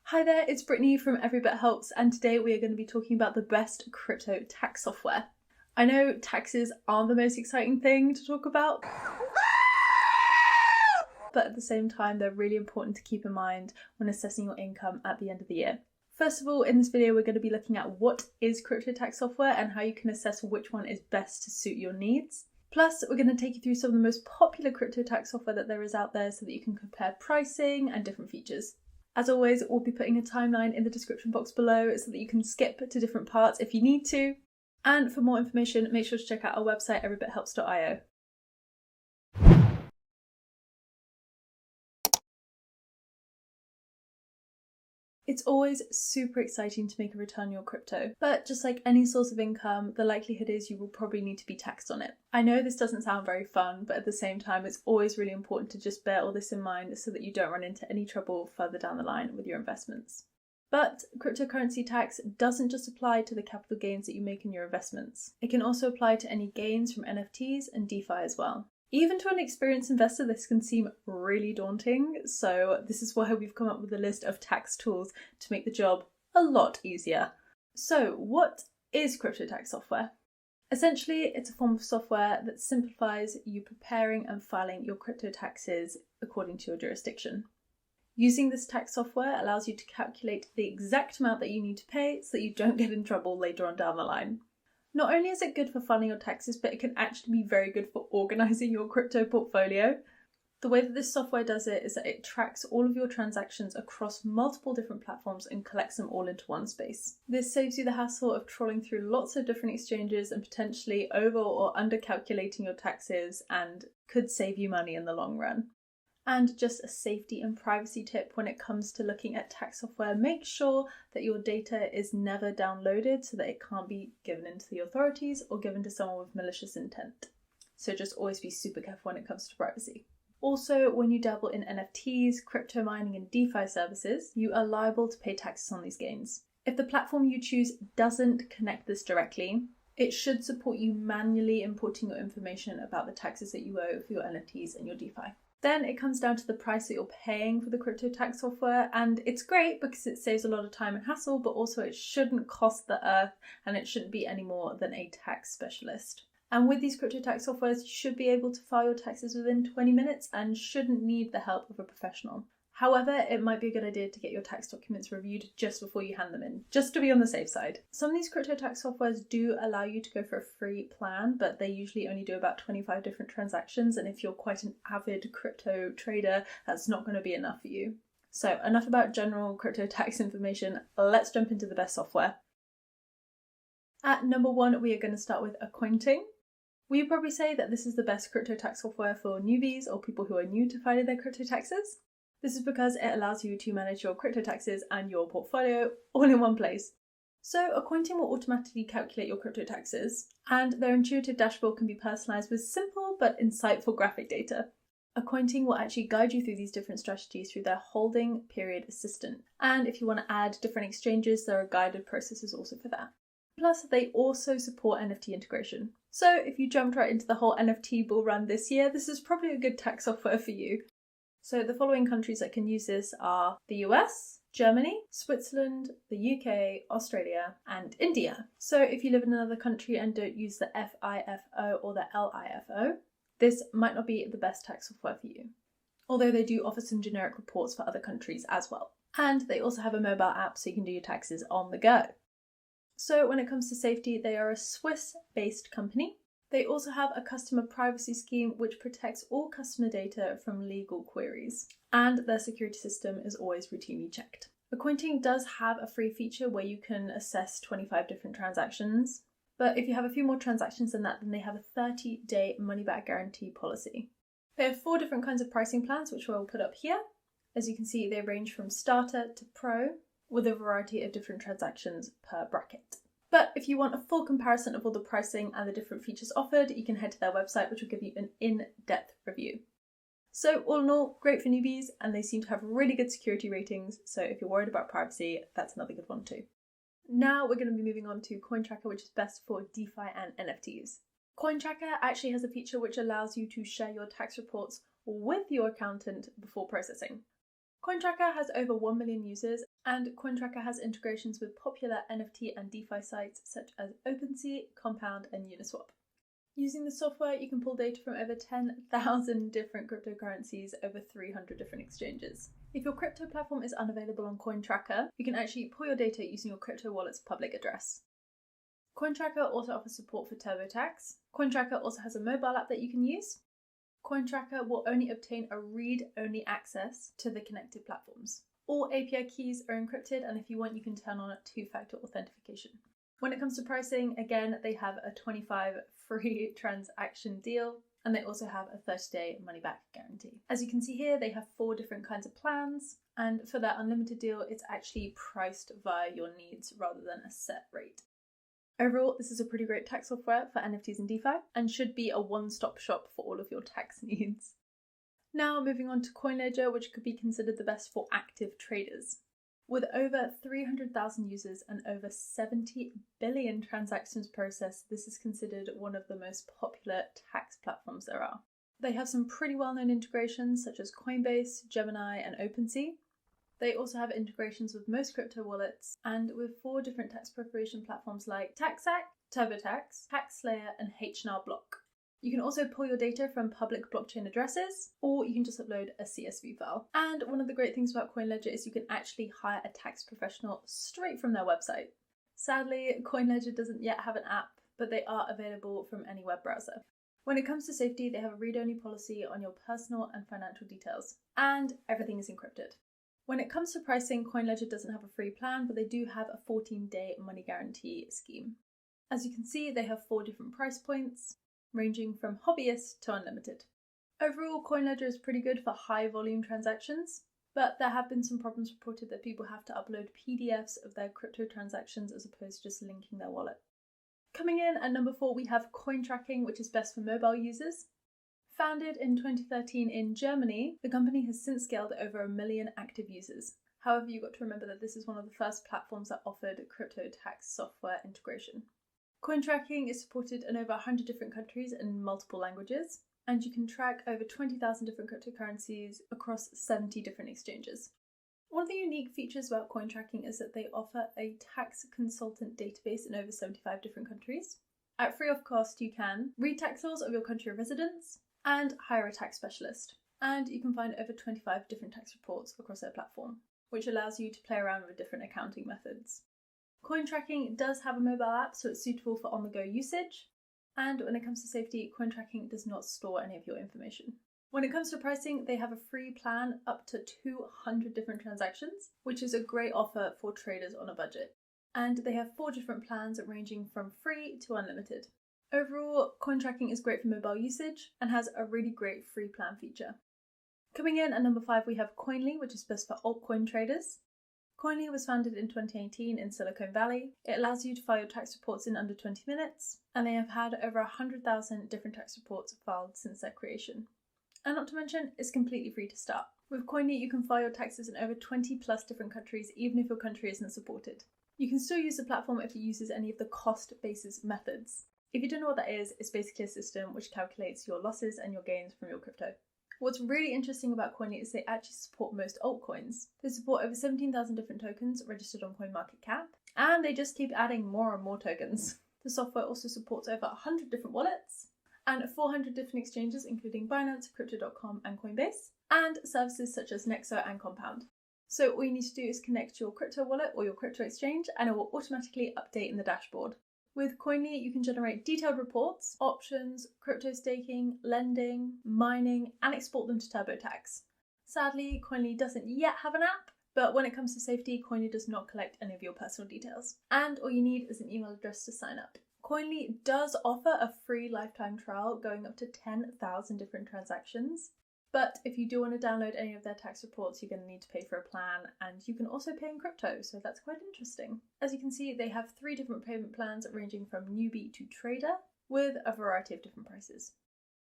Hi there, it's Brittany from Every Bit Helps, and today we are going to be talking about the best crypto tax software. I know taxes aren't the most exciting thing to talk about, but at the same time they're really important to keep in mind when assessing your income at the end of the year. First of all, in this video we're going to be looking at what is crypto tax software and how you can assess which one is best to suit your needs. Plus, we're going to take you through some of the most popular crypto tax software that there is out there so that you can compare pricing and different features. As always, we'll be putting a timeline in the description box below so that you can skip to different parts if you need to. And for more information, make sure to check out our website, everybithelps.io. It's always super exciting to make a return on your crypto, but just like any source of income, the likelihood is you will probably need to be taxed on it. I know this doesn't sound very fun, but at the same time, it's always really important to just bear all this in mind so that you don't run into any trouble further down the line with your investments. But cryptocurrency tax doesn't just apply to the capital gains that you make in your investments. It can also apply to any gains from NFTs and DeFi as well. Even to an experienced investor, this can seem really daunting, so this is why we've come up with a list of tax tools to make the job a lot easier. So, what is crypto tax software? Essentially, it's a form of software that simplifies you preparing and filing your crypto taxes according to your jurisdiction. Using this tax software allows you to calculate the exact amount that you need to pay so that you don't get in trouble later on down the line. Not only is it good for filing your taxes, but it can actually be very good for organising your crypto portfolio. The way that this software does it is that it tracks all of your transactions across multiple different platforms and collects them all into one space. This saves you the hassle of trawling through lots of different exchanges and potentially over or under calculating your taxes, and could save you money in the long run. And just a safety and privacy tip when it comes to looking at tax software, make sure that your data is never downloaded so that it can't be given into the authorities or given to someone with malicious intent. So just always be super careful when it comes to privacy. Also, when you dabble in NFTs, crypto mining and DeFi services, you are liable to pay taxes on these gains. If the platform you choose doesn't connect this directly, it should support you manually importing your information about the taxes that you owe for your NFTs and your DeFi. Then it comes down to the price that you're paying for the crypto tax software, and it's great because it saves a lot of time and hassle, but also it shouldn't cost the earth and it shouldn't be any more than a tax specialist. And with these crypto tax softwares, you should be able to file your taxes within 20 minutes and shouldn't need the help of a professional. However, it might be a good idea to get your tax documents reviewed just before you hand them in, just to be on the safe side. Some of these crypto tax softwares do allow you to go for a free plan, but they usually only do about 25 different transactions, and if you're quite an avid crypto trader, that's not going to be enough for you. So enough about general crypto tax information, let's jump into the best software. At number 1, we are going to start with Accointing. We would probably say that this is the best crypto tax software for newbies or people who are new to filing their crypto taxes. This is because it allows you to manage your crypto taxes and your portfolio all in one place. So Accointing will automatically calculate your crypto taxes, and their intuitive dashboard can be personalized with simple but insightful graphic data. Accointing will actually guide you through these different strategies through their holding period assistant. And if you want to add different exchanges, there are guided processes also for that. Plus, they also support NFT integration. So if you jumped right into the whole NFT bull run this year, this is probably a good tax software for you. So the following countries that can use this are the US, Germany, Switzerland, the UK, Australia, and India. So if you live in another country and don't use the FIFO or the LIFO, this might not be the best tax software for you. Although they do offer some generic reports for other countries as well. And they also have a mobile app so you can do your taxes on the go. So when it comes to safety, they are a Swiss-based company. They also have a customer privacy scheme which protects all customer data from legal queries, and their security system is always routinely checked. Accointing does have a free feature where you can assess 25 different transactions, but if you have a few more transactions than that, then they have a 30-day money-back guarantee policy. They have 4 different kinds of pricing plans, which we'll put up here. As you can see, they range from starter to pro, with a variety of different transactions per bracket. But if you want a full comparison of all the pricing and the different features offered, you can head to their website, which will give you an in-depth review. So all in all, great for newbies, and they seem to have really good security ratings, so if you're worried about privacy, that's another good one too. Now we're going to be moving on to CoinTracker, which is best for DeFi and NFTs. CoinTracker actually has a feature which allows you to share your tax reports with your accountant before processing. CoinTracker has over 1 million users And CoinTracker has integrations with popular NFT and DeFi sites such as OpenSea, Compound, and Uniswap. Using the software, you can pull data from over 10,000 different cryptocurrencies over 300 different exchanges. If your crypto platform is unavailable on CoinTracker, you can actually pull your data using your crypto wallet's public address. CoinTracker also offers support for TurboTax. CoinTracker also has a mobile app that you can use. CoinTracker will only obtain a read-only access to the connected platforms. All API keys are encrypted, and if you want, you can turn on two-factor authentication. When it comes to pricing, again, they have a 25 free transaction deal, and they also have a 30-day money-back guarantee. As you can see here, they have 4 different kinds of plans, and for their unlimited deal, it's actually priced via your needs rather than a set rate. Overall, this is a pretty great tax software for NFTs and DeFi, and should be a one-stop shop for all of your tax needs. Now moving on to CoinLedger, which could be considered the best for active traders. With over 300,000 users and over 70 billion transactions processed, this is considered one of the most popular tax platforms there are. They have some pretty well-known integrations such as Coinbase, Gemini, and OpenSea. They also have integrations with most crypto wallets and with 4 different tax preparation platforms like TaxAct, TurboTax, TaxSlayer, and H&R Block. You can also pull your data from public blockchain addresses, or you can just upload a CSV file. And one of the great things about CoinLedger is you can actually hire a tax professional straight from their website. Sadly, CoinLedger doesn't yet have an app, but they are available from any web browser. When it comes to safety, they have a read-only policy on your personal and financial details, and everything is encrypted. When it comes to pricing, CoinLedger doesn't have a free plan, but they do have a 14-day money guarantee scheme. As you can see, they have 4 different price points, ranging from hobbyist to unlimited. Overall, CoinLedger is pretty good for high volume transactions, but there have been some problems reported that people have to upload PDFs of their crypto transactions as opposed to just linking their wallet. Coming in at number 4, we have CoinTracking, which is best for mobile users. Founded in 2013 in Germany, the company has since scaled to over 1 million active users. However, you've got to remember that this is one of the first platforms that offered crypto tax software integration. CoinTracking is supported in over 100 different countries in multiple languages, and you can track over 20,000 different cryptocurrencies across 70 different exchanges. One of the unique features about CoinTracking is that they offer a tax consultant database in over 75 different countries. At free of cost, you can read tax laws of your country of residence and hire a tax specialist. And you can find over 25 different tax reports across their platform, which allows you to play around with different accounting methods. CoinTracking does have a mobile app, so it's suitable for on-the-go usage. And when it comes to safety, CoinTracking does not store any of your information. When it comes to pricing, they have a free plan up to 200 different transactions, which is a great offer for traders on a budget. And they have 4 different plans ranging from free to unlimited. Overall, CoinTracking is great for mobile usage and has a really great free plan feature. Coming in at number 5, we have Koinly, which is best for altcoin traders. Koinly was founded in 2018 in Silicon Valley. It allows you to file your tax reports in under 20 minutes, and they have had over 100,000 different tax reports filed since their creation. And not to mention, it's completely free to start. With Koinly, you can file your taxes in over 20 plus different countries, even if your country isn't supported. You can still use the platform if it uses any of the cost basis methods. If you don't know what that is, it's basically a system which calculates your losses and your gains from your crypto. What's really interesting about Koinly is they actually support most altcoins. They support over 17,000 different tokens registered on CoinMarketCap, and they just keep adding more and more tokens. The software also supports over 100 different wallets and 400 different exchanges, including Binance, Crypto.com, and Coinbase, and services such as Nexo and Compound. So all you need to do is connect your crypto wallet or your crypto exchange, and it will automatically update in the dashboard. With Koinly, you can generate detailed reports, options, crypto staking, lending, mining, and export them to TurboTax. Sadly, Koinly doesn't yet have an app, but when it comes to safety, Koinly does not collect any of your personal details. And all you need is an email address to sign up. Koinly does offer a free lifetime trial going up to 10,000 different transactions. But if you do want to download any of their tax reports, you're going to need to pay for a plan, and you can also pay in crypto, so that's quite interesting. As you can see, they have 3 different payment plans ranging from newbie to trader, with a variety of different prices.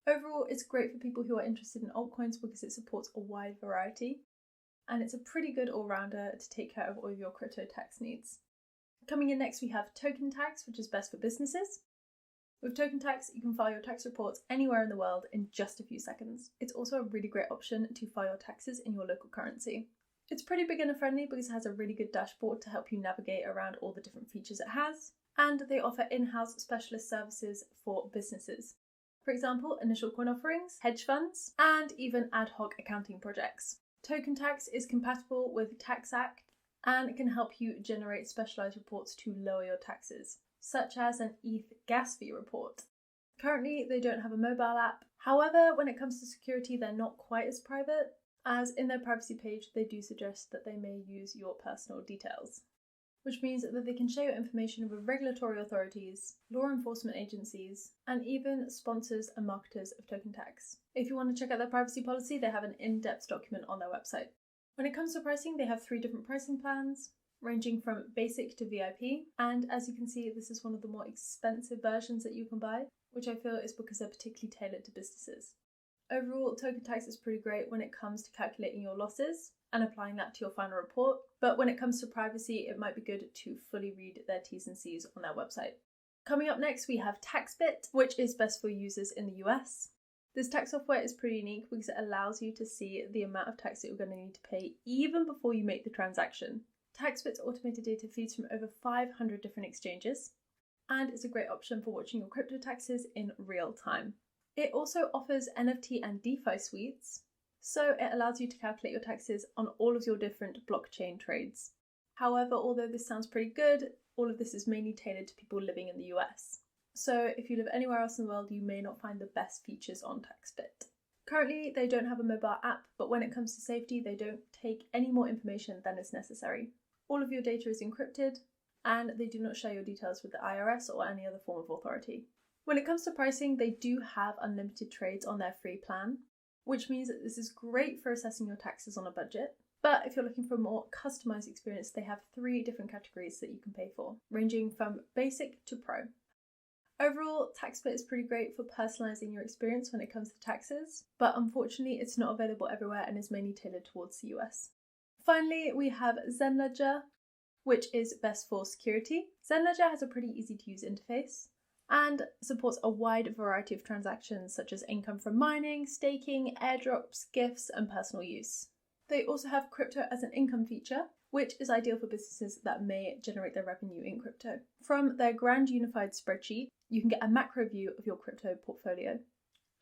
Overall, it's great for people who are interested in altcoins because it supports a wide variety, and it's a pretty good all-rounder to take care of all of your crypto tax needs. Coming in next, we have TokenTax, which is best for businesses. With TokenTax, you can file your tax reports anywhere in the world in just a few seconds. It's also a really great option to file your taxes in your local currency. It's pretty beginner friendly because it has a really good dashboard to help you navigate around all the different features it has, and they offer in-house specialist services for businesses. For example, initial coin offerings, hedge funds, and even ad hoc accounting projects. TokenTax is compatible with TaxAct and can help you generate specialized reports to lower your taxes, such as an ETH gas fee report. Currently, they don't have a mobile app. However, when it comes to security, they're not quite as private, as in their privacy page, they do suggest that they may use your personal details, which means that they can share your information with regulatory authorities, law enforcement agencies, and even sponsors and marketers of TokenTax. If you want to check out their privacy policy, they have an in-depth document on their website. When it comes to pricing, they have 3 different pricing plans, ranging from basic to VIP, and as you can see, this is one of the more expensive versions that you can buy, which I feel is because they're particularly tailored to businesses. Overall, TokenTax is pretty great when it comes to calculating your losses and applying that to your final report, but when it comes to privacy, it might be good to fully read their T's and C's on their website. Coming up next, we have TaxBit, which is best for users in the US. This tax software is pretty unique because it allows you to see the amount of tax that you're going to need to pay even before you make the transaction. TaxBit's automated data feeds from over 500 different exchanges, and is a great option for watching your crypto taxes in real time. It also offers NFT and DeFi suites, so it allows you to calculate your taxes on all of your different blockchain trades. However, although this sounds pretty good, all of this is mainly tailored to people living in the US. So if you live anywhere else in the world, you may not find the best features on TaxBit. Currently, they don't have a mobile app, but when it comes to safety, they don't take any more information than is necessary. All of your data is encrypted, and they do not share your details with the IRS or any other form of authority. When it comes to pricing, they do have unlimited trades on their free plan, which means that this is great for assessing your taxes on a budget. But if you're looking for a more customized experience, they have 3 different categories that you can pay for, ranging from basic to pro. Overall, TaxBit is pretty great for personalizing your experience when it comes to taxes, but unfortunately it's not available everywhere and is mainly tailored towards the US. Finally, we have ZenLedger, which is best for security. ZenLedger has a pretty easy to use interface and supports a wide variety of transactions such as income from mining, staking, airdrops, gifts, and personal use. They also have crypto as an income feature, which is ideal for businesses that may generate their revenue in crypto. From their grand unified spreadsheet, you can get a macro view of your crypto portfolio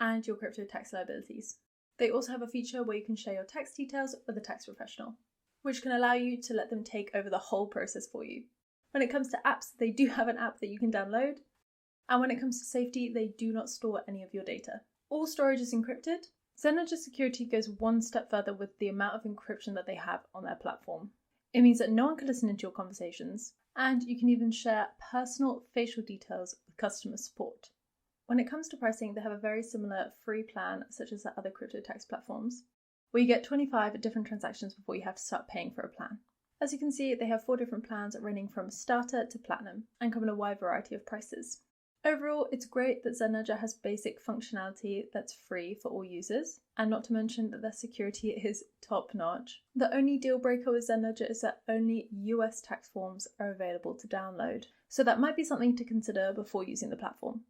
and your crypto tax liabilities. They also have a feature where you can share your tax details with a tax professional, which can allow you to let them take over the whole process for you. When it comes to apps, they do have an app that you can download. And when it comes to safety, they do not store any of your data. All storage is encrypted. ZenLedger security goes one step further with the amount of encryption that they have on their platform. It means that no one can listen into your conversations, and you can even share personal facial details with customer support. When it comes to pricing, they have a very similar free plan such as the other crypto tax platforms, where you get 25 different transactions before you have to start paying for a plan. As you can see, they have 4 different plans ranging from starter to platinum and come in a wide variety of prices. Overall, it's great that ZenLedger has basic functionality that's free for all users, and not to mention that their security is top-notch. The only deal breaker with ZenLedger is that only US tax forms are available to download, so that might be something to consider before using the platform.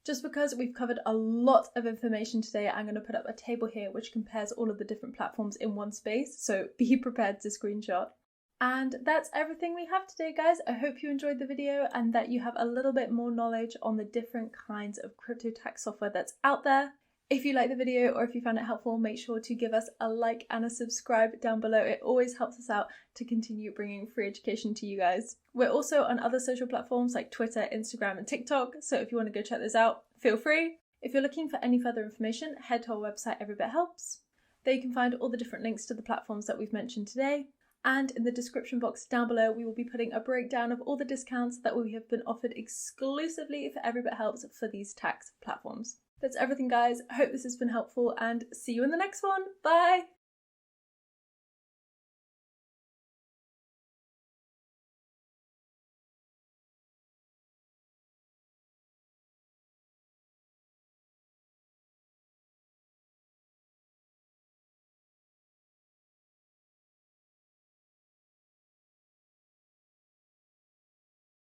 Just because we've covered a lot of information today, I'm going to put up a table here which compares all of the different platforms in one space, so be prepared to screenshot. And that's everything we have today, guys. I hope you enjoyed the video and that you have a little bit more knowledge on the different kinds of crypto tax software that's out there. If you liked the video or if you found it helpful, make sure to give us a like and a subscribe down below. It always helps us out to continue bringing free education to you guys. We're also on other social platforms like Twitter, Instagram, and TikTok, so if you want to go check those out, feel free. If you're looking for any further information, head to our website, Every Bit Helps. There you can find all the different links to the platforms that we've mentioned today. And in the description box down below, we will be putting a breakdown of all the discounts that we have been offered exclusively for Every Bit Helps for these tax platforms. That's everything, guys. I hope this has been helpful and see you in the next one. Bye!